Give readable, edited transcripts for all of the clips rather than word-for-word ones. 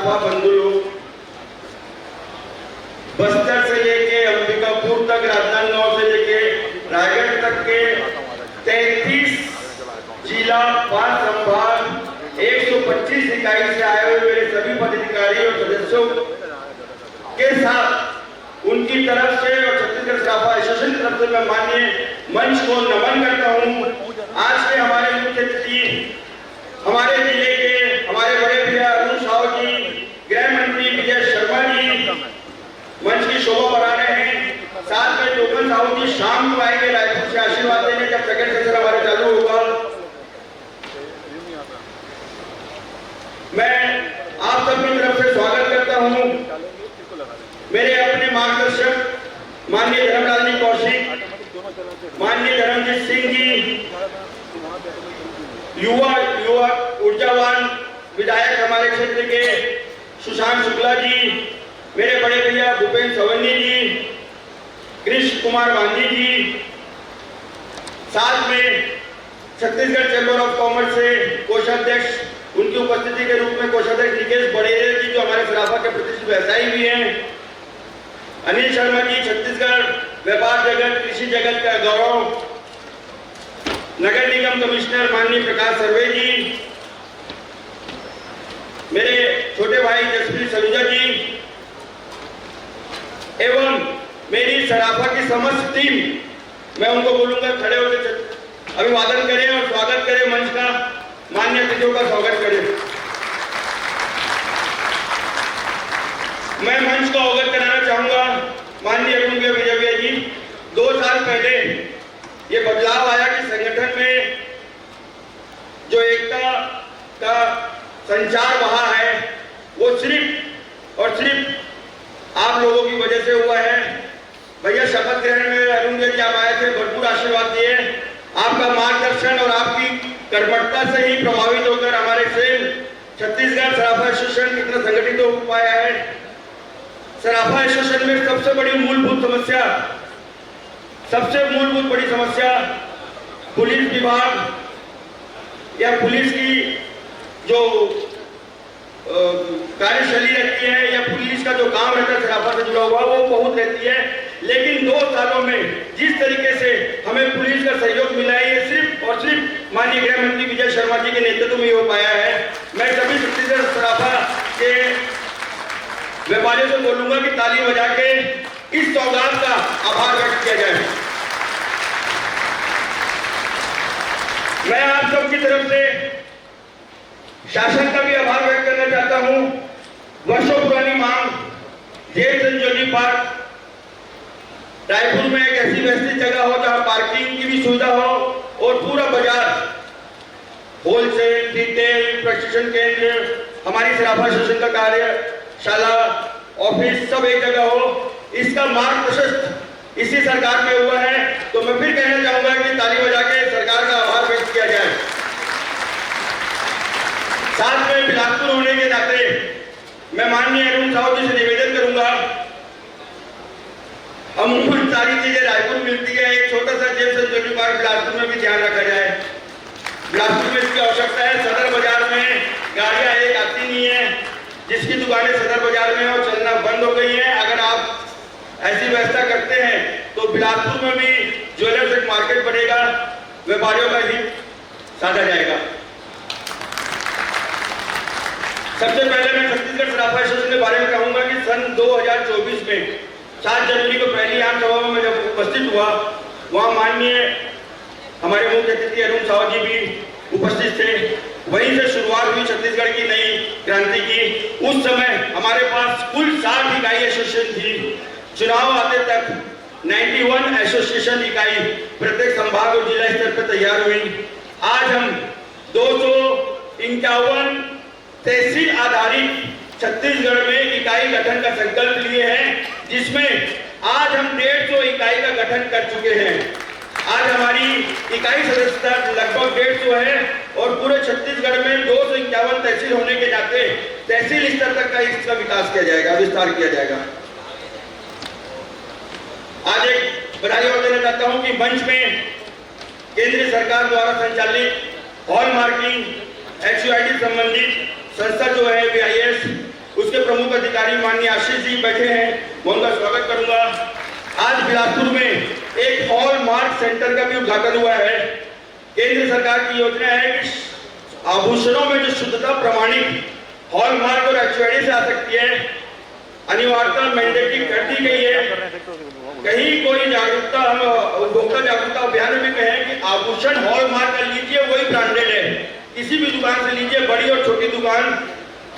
सराफा बंधु लोग, बस्तर से लेके अंबिकापुर तक, राजनांदगांव से लेके रायगढ़ तक के 33 जिला 5 संभाग 125 इकाई से आए हुए मेरे सभी पदाधिकारी और सदस्यों के साथ उनकी तरफ से और छत्तीसगढ़ सराफा एसोसिएशन की तरफ से मैं माननीय मंच को नमन करता हूं। आज के हमारे मुख्य अतिथि हमारे जिले के हमारे बड़े भैया अरुण साहू जी, गृह मंत्री विजय शर्मा जी मंच की शोभा बढ़ा रहे हैं। साथ में टोकन साहू जी शाम को आएंगे रायपुर से आशीर्वाद देने जब सेकंड सेशन हमारे चालू होगा। मैं आप सबकी तरफ से स्वागत करता हूं। मेरे अपने मार्गदर्शक माननीय धर्मलाल जी कौशिक, माननीय धर्मजीत सिंह जी, युवा ऊर्जावान विधायक हमारे क्षेत्र के सुशांत शुक्ला जी, मेरे बड़े भैया भूपेंद्र सवन्नी जी, कृष्ण कुमार गांधी जी, साथ में छत्तीसगढ़ चैंबर ऑफ कॉमर्स से कोषाध्यक्ष, उनकी उपस्थिति के रूप में कोषाध्यक्ष निकेश बड़ेरे जी जो हमारे सराफा के प्रतिष्ठित व्यवसायी भी हैं, अनिल शर्मा जी, छत्तीसगढ़ व्यापार जगत कृषि जगत का गौरव, नगर निगम कमिश्नर माननीय प्रकाश सर्वे जी, मेरे छोटे भाई जसप्रीत सलूजा जी एवं मेरी सराफा की समस्त टीम, मैं उनको बोलूंगा खड़े होकर अभिवादन करें और स्वागत करें, मंच का माननीय अतिथियों का स्वागत करें। मैं मंच को अवगत कराना चाहूंगा माननीय अरुण विजय भैया जी, 2 साल पहले ये बदलाव आया कि संगठन में जो एकता का संचार वहां है वो सिर्फ और सिर्फ आप लोगों की वजह से हुआ है। भैया शपथ ग्रहण में अरुण जी आप आए थे, भरपूर आशीर्वाद दिए, आपका मार्गदर्शन और आपकी कर्मठता से ही प्रभावित होकर हमारे सेल छत्तीसगढ़ सराफा एसोसिएशन कितना संगठित हो पाया है। सराफा एसोसिएशन में सबसे बड़ी मूलभूत समस्या, सबसे मूलभूत बड़ी समस्या पुलिस विभाग या पुलिस की जो कार्यशैली रहती है या पुलिस का जो काम रहता है सराफा से जुड़ा हुआ वो बहुत रहती है। लेकिन 2 सालों में जिस तरीके से हमें पुलिस का सहयोग मिला है ये सिर्फ और सिर्फ माननीय गृह मंत्री विजय शर्मा जी के नेतृत्व में हो पाया है। मैं सभी छत्तीसगढ़ सराफा के व्यापारियों से बोलूंगा कि ताली बजा के इस सौगात का आभार व्यक्त किया जाए। मैं आप सबकी तरफ से शासन का भी आभार व्यक्त करना चाहता हूं। वर्षों पुरानी मांग जेल संजोनी पार्क रायपुर में एक ऐसी व्यवस्थित जगह हो जहां पार्किंग की भी सुविधा हो और पूरा बाजार होलसेल रिटेल प्रशिक्षण केंद्र हमारी सराफा एसोसिएशन का कार्यशाला ऑफिस सब एक जगह हो। इसका मार्ग प्रशस्त इसी सरकार में हुआ है। तो मैं फिर कहना चाहूंगा कि ताली बजा के सरकार का आभार व्यक्त किया जाए। साथ में बिलासपुर होने के नाते मैं माननीय अरुण साहू जी से निवेदन करूंगा, अमूमन सारी चीजें रायपुर मिलती है, एक छोटा सा जेल संजोनी पार्क बिलासपुर में भी ध्यान रखा जाए। बिलासपुर में इसकी आवश्यकता है। सदर बाजार में गाड़ियां एक आती नहीं है, जिसकी दुकानें सदर बाजार में और चलना बंद हो गई है। अगर आप ऐसी व्यवस्था करते हैं तो बिलासपुर में भी ज्वेलर्स एक मार्केट बनेगा, व्यापारियों का हित साधा जाएगा। सबसे पहले मैं छत्तीसगढ़ सराफा एसोसिएशन के बारे में कहूंगा कि सन 2024 में 7 जनवरी को पहली आम सभा में जब उपस्थित हुआ, वहां माननीय हमारे मुख्य अतिथि अरुण साहू जी भी उपस्थित थे। वहीं से शुरुआत हुई छत्तीसगढ़ की नई क्रांति की। उस समय हमारे पास कुल 60 इकाई एसोसिएशन थी। चुनाव आते तक 91 एसोसिएशन इकाई प्रत्येक संभाग और जिला स्तर पर तैयार हुई। आज हम 251 तहसील आधारित छत्तीसगढ़ में इकाई गठन का संकल्प लिए हैं, जिसमें आज हम 150 इकाई का गठन कर चुके हैं। आज हमारी इकाई सदस्यता लगभग 150 है और पूरे छत्तीसगढ़ में 251 तहसील होने के नाते तहसील स्तर तक का इसका विकास किया जाएगा, विस्तार किया जाएगा। आज एक बधाई और देना चाहता हूं कि मंच में केंद्र सरकार द्वारा संचालित हॉल मार्किंग HUID संबंधित संस्था जो है BIS, प्रमुख अधिकारी माननीय आशीष जी बैठे हैं, मैं उनका स्वागत करूंगा। आज बिलासपुर में एक हॉलमार्क सेंटर का भी उद्घाटन हुआ है। केंद्र सरकार की योजना है कि आभूषणों में जो शुद्धता प्रमाणित हॉलमार्क और HUID से आ सकती है, अनिवार्यता मैंडेटरी कर दी गई है। कहीं कोई जागरूकता, हम उपभोक्ता जागरूकता अभियान में कहें कि आभूषण हॉलमार्क का लीजिए, वही ब्रांडेड है, किसी भी दुकान से लीजिए, बड़ी और छोटी दुकान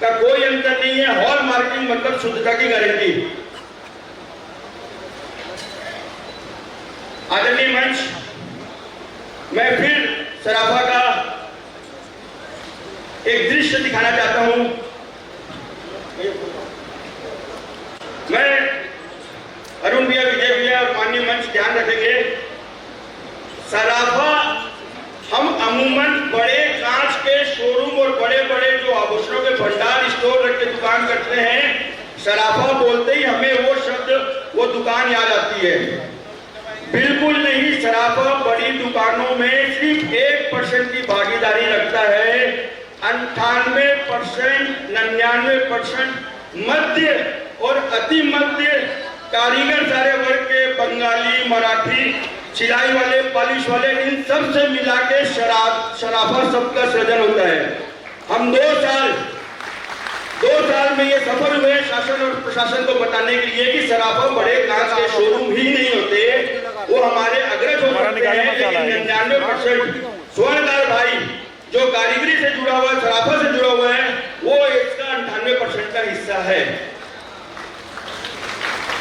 का कोई अंतर नहीं है। हॉलमार्किंग मतलब शुद्धता की गारंटी। आदरणीय मंच, मैं फिर सराफा का एक दृश्य दिखाना चाहता हूं। मैं अरुण भैया, विजय भैया और माननीय मंच ध्यान रखेंगे। सराफा, हम अमूमन बड़े कांच के शोरूम और बड़े बड़े जो आभूषणों के भंडार स्टोर रख के दुकान करते हैं, सराफा बोलते ही हमें वो शब्द, वो दुकान याद आती है। बिल्कुल नहीं, सराफा बड़ी दुकानों में सिर्फ 1% की भागीदारी रखता है। 98%, 99% मध्य और अति मध्य कारीगर सारे वर्ग के, बंगाली, मराठी, सिलाई वाले, पॉलिश वाले, इन सब से मिला के सराफा सबका सृजन होता है। हम 2 साल में ये सफल हुए शासन और प्रशासन को बताने के लिए कि सराफा बड़े कांच के शोरूम ही नहीं होते, वो हमारे अग्रज हो सकते हैं, लेकिन 99% स्वर्णकार भाई जो कारीगरी से जुड़ा हुआ है, सराफा से जुड़ा हुआ है, वो इसका 98% का हिस्सा है।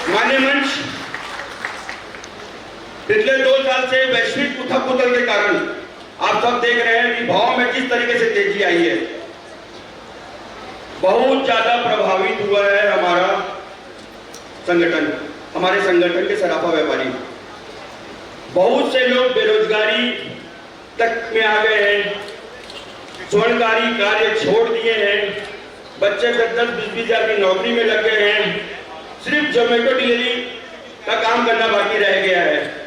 माननीय मंच, पिछले 2 साल से वैश्विक उथल-पुथल के कारण आप सब देख रहे हैं कि भाव में किस तरीके से तेजी आई है। बहुत ज्यादा प्रभावित हुआ है हमारा संगठन, हमारे संगठन के सराफा व्यापारी। बहुत से लोग बेरोजगारी तक में आ गए हैं, स्वर्णकारी कार्य छोड़ दिए हैं, बच्चे 10-20 हजार की नौकरी में लग गए हैं, सिर्फ जोमेटो डिलीवरी का काम करना बाकी रह गया है।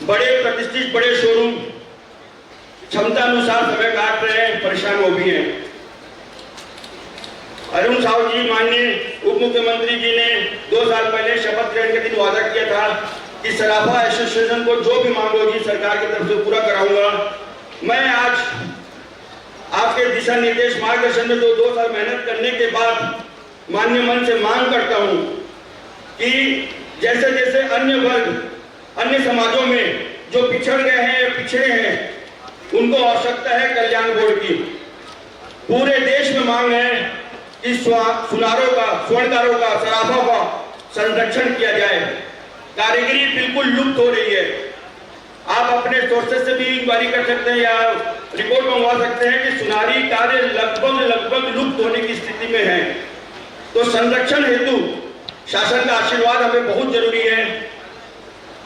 बड़े प्रतिष्ठित बड़े शोरूम क्षमता अनुसार समय काट रहे हैं, परेशान हो भी हैं। अरुण साहू जी, माननीय उप मुख्यमंत्री जी ने 2 साल पहले शपथ ग्रहण के दिन वादा किया था कि सराफा एसोसिएशन को जो भी मांग होगी सरकार की तरफ से पूरा कराऊंगा। मैं आज आपके दिशा निर्देश मार्गदर्शन में 2 साल मेहनत करने के बाद माननीय मंच से मांग करता हूं कि जैसे जैसे अन्य वर्ग, अन्य समाजों में जो पिछड़ गए हैं, पिछड़े हैं, उनको आवश्यकता है कल्याण बोर्ड की। पूरे देश में मांग है कि सुनारों का, स्वर्णकारों का, सराफा का संरक्षण किया जाए। कारीगरी बिल्कुल लुप्त हो रही है। आप अपने सोर्सेस से भी इंक्वायरी कर सकते हैं या रिपोर्ट मंगवा सकते हैं कि सुनारी कार्य लगभग लुप्त होने की स्थिति में है। तो संरक्षण हेतु शासन का आशीर्वाद हमें बहुत जरूरी है।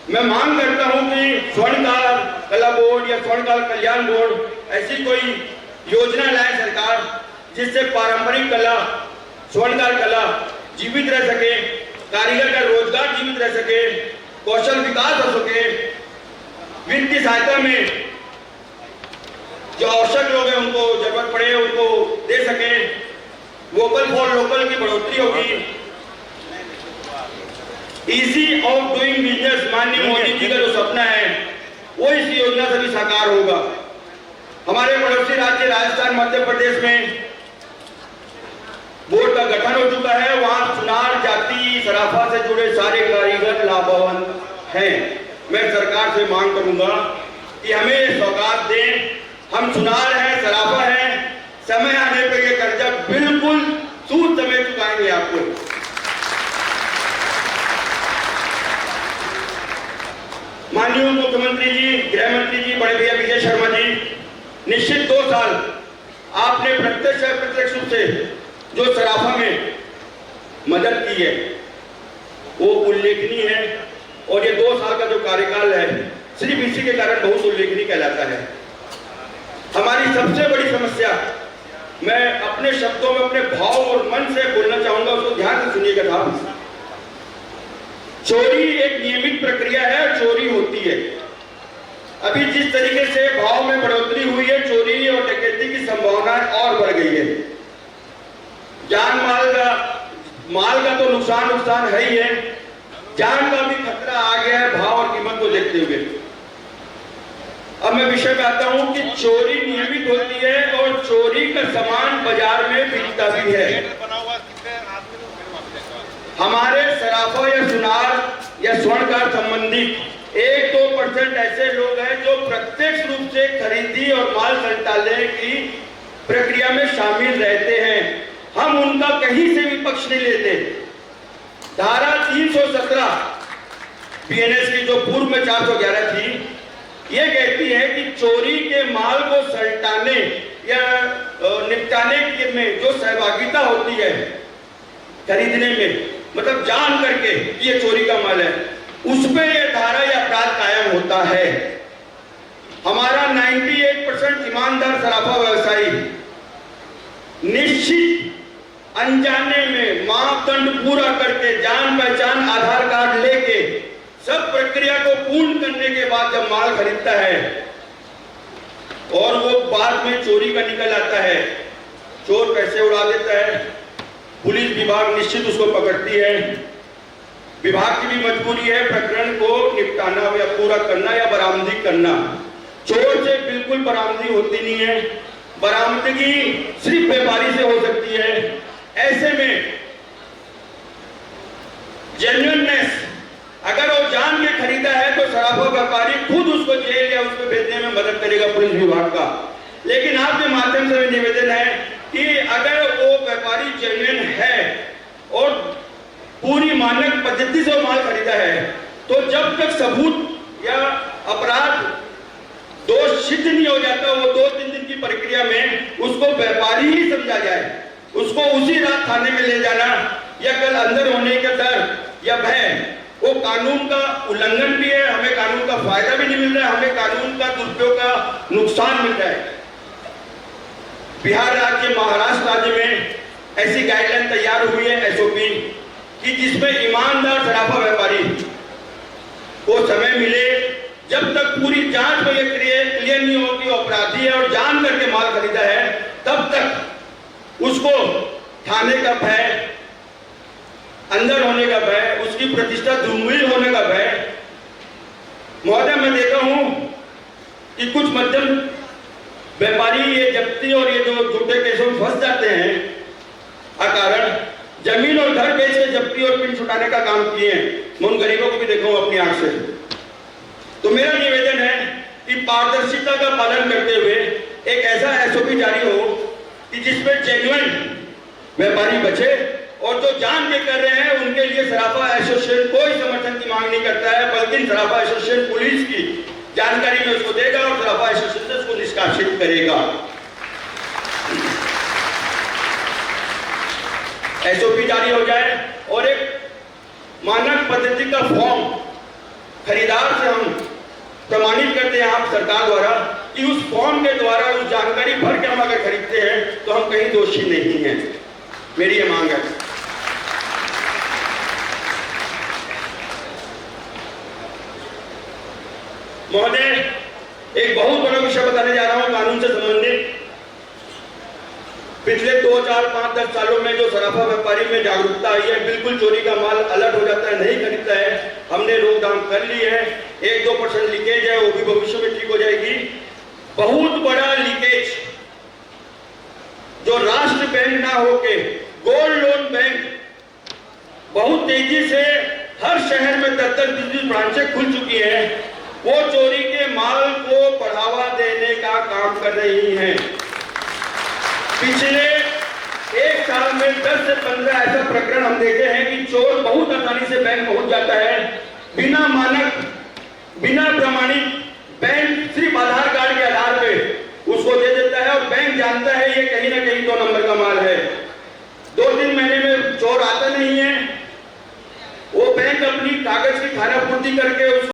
मैं मांग करता हूं कि स्वर्णकार कला बोर्ड या स्वर्णकार कल्याण बोर्ड ऐसी कोई योजना लाए सरकार, जिससे पारंपरिक कला, स्वर्णकार कला जीवित रह सके, कारीगर का रोजगार जीवित रह सके, कौशल विकास हो सके, वित्तीय सहायता में जो आवश्यक लोग हैं उनको जरूरत पड़े उनको दे सके, वोकल फॉर लोकल की बढ़ोतरी होगी, इजी ऑफ डूइंग बिजनेस माननीय मोदी जी का जो सपना है वो इस योजना से भी साकार होगा। हमारे पड़ोसी राज्य राजस्थान, मध्य प्रदेश में बोर्ड का गठन हो चुका है। वहां सुनार जाति सराफा से जुड़े सारे कारीगर लाभवान हैं। मैं सरकार से मांग करूंगा कि हमें सौगात दें। हम सुनार हैं, सराफा हैं, समय आने पर ये कर्जा बिल्कुल सूद समेत चुकाएंगे आपको। माननीय मुख्यमंत्री जी, गृह मंत्री जी, बड़े भैया विजय शर्मा जी, निश्चित 2 साल आपने प्रत्यक्ष और अप्रत्यक्ष रूप से जो सराफा में मदद की है वो उल्लेखनीय है। और ये 2 साल का जो कार्यकाल है सिर्फ इसी के कारण बहुत उल्लेखनीय कहलाता है। हमारी सबसे बड़ी समस्या, मैं अपने शब्दों में अपने भाव और मन से बोलना चाहूंगा, उसको ध्यान से सुनिएगा साहब। चोरी एक नियमित प्रक्रिया है, चोरी होती है। अभी जिस तरीके से भाव में बढ़ोतरी हुई है, चोरी और डकैती की संभावना और बढ़ गई है। जान माल का तो नुकसान है ही है, जान का भी खतरा आ गया है भाव और कीमत को देखते हुए। अब मैं विषय पे आता हूं कि चोरी नियमित होती है और चोरी का सामान बाजार में बिकता भी है। हमारे सराफा या सुनार या स्वर्णकार संबंधित 1-2% ऐसे लोग हैं जो प्रत्यक्ष रूप से खरीदी और माल संचालने की प्रक्रिया में शामिल रहते हैं। हम उनका कहीं से भी पक्ष नहीं लेते। धारा 317 बीएनएस की जो पूर्व में 411 थी, ये कहती है कि चोरी के माल को सल्टाने या निपटाने में जो सहभागिता होती है खरीदने में, मतलब जान करके ये चोरी का माल है, उस पे ये धारा या अपराध कायम होता है। हमारा 98% ईमानदार सराफा व्यवसायी निश्चित अनजाने में मापदंड पूरा करके जान पहचान आधार कार्ड लेके सब प्रक्रिया को पूर्ण करने के बाद जब माल खरीदता है और वो बाद में चोरी का निकल आता है, चोर पैसे उड़ा देता है, पुलिस विभाग निश्चित उसको पकड़ती है। विभाग की भी मजबूरी है प्रकरण को निपटाना या पूरा करना या बरामदगी करना। चोर से बिल्कुल बरामदगी होती नहीं है, बरामदगी सिर्फ व्यापारी से हो सकती है। ऐसे में जेन्युइननेस, अगर वो जान के खरीदा है तो सराफा व्यापारी खुद उसको जेल या उसको भेजने में मदद करेगा पुलिस विभाग का। लेकिन आपके माध्यम से निवेदन है कि अगर वो व्यापारी जेन्युइन है और पूरी मानक पद्धति से माल खरीदा है, तो जब तक सबूत या अपराध दोष सिद्ध नहीं हो जाता, वो 2-3 दिन की प्रक्रिया में उसको व्यापारी ही समझा जाए, उसको उसी रात थाने में ले जाना या कल अंदर होने का डर या भय, वो कानून का उल्लंघन भी है। हमें कानून का फायदा भी नहीं मिल रहा है, हमें कानून का दुरुपयोग का नुकसान मिल रहा है। बिहार राज्य, महाराष्ट्र राज्य में ऐसी गाइडलाइन तैयार हुई है एसओपी कि जिसमें ईमानदार सराफा व्यापारी को समय मिले, जब तक पूरी जांच में यह क्लियर नहीं हो कि अपराधी है और जान करके माल खरीदा है, तब तक उसको थाने का भय, अंदर होने का भय, उसकी प्रतिष्ठा धूमिल होने का भय। महोदय, मैं देखा हूं कि कुछ मध्यम व्यापारी ये जब्ती और ये जो झूठे केसों में फंस जाते हैं अकारण जमीन और घर बेच के जब्ती और पिन छुटाने का काम किए हैं। मैं उन गरीबों को भी देखा हूं अपनी आंख से। तो मेरा निवेदन है कि पारदर्शिता का पालन करते हुए एक ऐसा एसओपी जारी हो कि जिसमें जेन्युइन व्यापारी बचे और जो जान के कर रहे हैं उनके लिए सराफा एसोसिएशन कोई समर्थन की मांग नहीं करता है, बल्कि सराफा एसोसिएशन पुलिस की जानकारी में उसको देगा और सराफा एसोसिएशन से उसको निष्कासित करेगा। एसओपी जारी हो जाए और एक मानक पद्धति का फॉर्म खरीदार से हम प्रमाणित करते हैं आप सरकार द्वारा कि उस फॉर्म के द्वारा उस जानकारी भर के हम अगर खरीदते हैं तो हम कहीं दोषी नहीं हैं। मेरी ये मांग है। महोदय, एक बहुत बड़ा विषय बताने जा रहा हूं कानून से संबंधित। पिछले 2, 4, 5, 10 सालों में जो सराफा व्यापारी में जागरूकता आई है, बिल्कुल चोरी का माल अलर्ट हो जाता है, नहीं खरीदता है, हमने रोकथाम कर ली है। 1-2% लीकेज है, वो भी भविष्य में ठीक हो जाएगी। बहुत बड़ा लीकेज जो राष्ट्र बैंक ना होके गोल्ड लोन बैंक बहुत तेजी से हर शहर में 10-10 ब्रांचें खुल चुकी है, वो चोरी के माल को बढ़ावा देने का काम कर रही हैं। पिछले 1 साल में 10 से 15 ऐसा प्रकरण हम देखे हैं कि चोर बहुत आसानी से बैंक पहुंच जाता है, बिना मानक, बिना प्रमाणित, बैंक सिर्फ आधार कार्ड के आधार पे उसको दे देता है और बैंक जानता है ये कहीं ना कहीं 2 नंबर का माल है। 2-3 महीने में चोर आता नहीं है, वो बैंक अपनी कागज की खाना पूर्ति करके